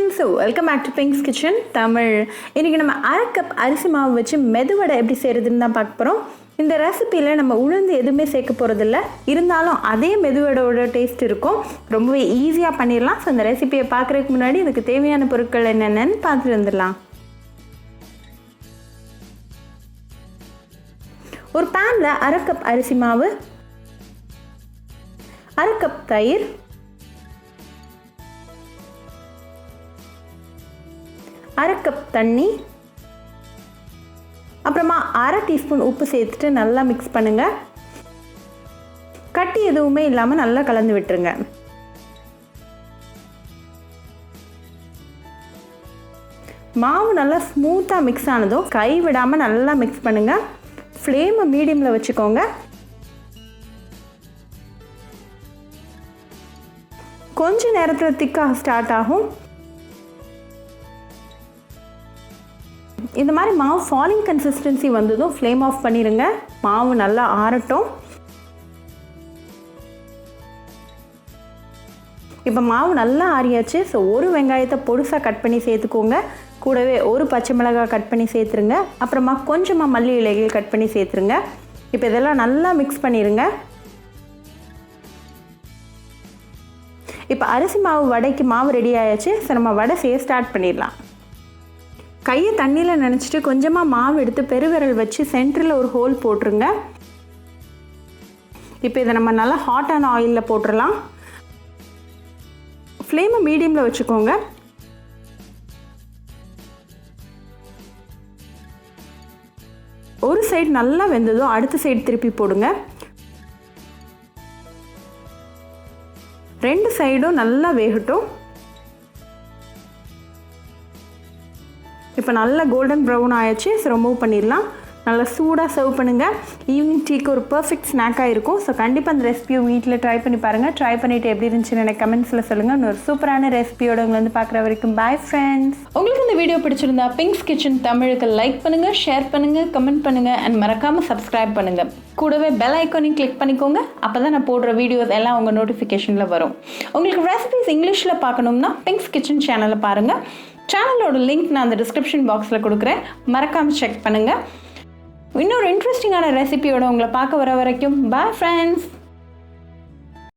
friends, welcome back to Pink's Kitchen Tamil. இன்னைக்கு நம்ம 1/2 cup அரிசி மாவு வச்சு மெதுவடை எப்படி செய்யறதுன்னு தான் பார்க்க போறோம். இந்த ரெசிபில நம்ம உளுந்து எதுவுமே சேர்க்க போறது இல்ல. இருந்தாலும் அதே மெதுவடையோட டேஸ்ட் இருக்கும். ரொம்பவே ஈஸியா பண்ணிரலாம். சோ இந்த ரெசிபியை பார்க்கறதுக்கு முன்னாடி இதுக்கு தேவையான பொருட்கள் என்னென்னன்னு பார்த்துட்டு வந்துடலாம். ஒரு panல 1/2 கப் அரிசி மாவு, 1/2 கப் தயிர், 1/2 கப் தண்ணி, அப்புறமா 1/2 டீஸ்பூன் உப்பு சேர்த்துட்டு நல்லா மிக்ஸ் பண்ணுங்க. கட்டி எதுவுமே இல்லாம நல்லா கலந்து விட்டுருங்க. மாவு நல்லா ஸ்மூத்தா மிக்ஸ் ஆனதும் கை விடாம நல்லா மிக்ஸ் பண்ணுங்க. ஃப்ளேமை மீடியம்ல வச்சுக்கோங்க. கொஞ்ச நேரத்துல திக்காக ஸ்டார்ட் ஆகும். இந்த மாதிரி மாவு ஃபாலிங் கன்சிஸ்டன்சி வந்ததும் ஃப்ளேம் ஆஃப் பண்ணிடுங்க. மாவு நல்லா ஆறட்டும். இப்போ மாவு நல்லா ஆறியாச்சு. ஸோ ஒரு வெங்காயத்தை பொடுசாக கட் பண்ணி சேர்த்துக்கோங்க. கூடவே ஒரு பச்சை மிளகாய் கட் பண்ணி சேர்த்துருங்க. அப்புறமா கொஞ்சமாக மல்லி இலைகள் கட் பண்ணி சேர்த்துருங்க. இப்போ இதெல்லாம் நல்லா மிக்ஸ் பண்ணிடுங்க. இப்போ அரிசி மாவு வடைக்கு மாவு ரெடி ஆயாச்சு. ஸோ நம்ம வடை செய்ய ஸ்டார்ட் பண்ணிடலாம். கையை தண்ணியில் நனைச்சிட்டு கொஞ்சமாக மாவு எடுத்து பெருவிரல் வச்சு சென்டரில் ஒரு ஹோல் போட்டுருங்க. இப்போ இதை நம்ம நல்லா ஹாட்டான ஆயிலில் போட்டுடலாம். ஃப்ளேமை மீடியமில் வச்சுக்கோங்க. ஒரு சைடு நல்லா வெந்ததும் அடுத்த சைடு திருப்பி போடுங்க. 2 சைடும் நல்லா வேகட்டும். இப்போ நல்லா கோல்டன் ப்ரௌன் ஆயிடுச்சு. ரிமூவ் பண்ணிடலாம். நல்லா சூடாக சர்வ் பண்ணுங்கள். ஈவினிங் டீக்கு ஒரு பர்ஃபெக்ட் ஸ்நாக்காக இருக்கும். ஸோ கண்டிப்பாக அந்த ரெசிபியை வீட்டில் ட்ரை பண்ணி பாருங்கள். ட்ரை பண்ணிவிட்டு எப்படி இருந்துச்சுன்னு எனக்கு கமெண்ட்ஸில் சொல்லுங்கள். இன்னொரு சூப்பரான ரெசிபியோட உங்களை வந்து பார்க்குற வரைக்கும் பாய் ஃப்ரெண்ட்ஸ். உங்களுக்கு இந்த வீடியோ பிடிச்சிருந்தா பிங்க்ஸ் கிச்சன் தமிழுக்கு லைக் பண்ணுங்கள், ஷேர் பண்ணுங்கள், கமெண்ட் பண்ணுங்கள் அண்ட் மறக்காமல் சப்ஸ்கிரைப் பண்ணுங்கள். கூடவே பெல் ஐக்கானையும் கிளிக் பண்ணிக்கோங்க. அப்போ தான் நான் போடுற வீடியோஸ் எல்லாம் உங்கள் நோட்டிஃபிகேஷனில் வரும். உங்களுக்கு ரெசிபிஸ் இங்கிலீஷில் பார்க்கணும்னா பிங்க்ஸ் கிச்சன் சேனலை பாருங்கள். சேனலோட லிங்க் நான் அந்த டிஸ்கிரிப்ஷன் பாக்ஸில் கொடுக்குறேன். மறக்காமல் செக் பண்ணுங்கள். இன்னொரு இன்ட்ரெஸ்டிங்கான ரெசிபியோட உங்களை பார்க்க வர வரைக்கும் பாய் ஃப்ரெண்ட்ஸ்.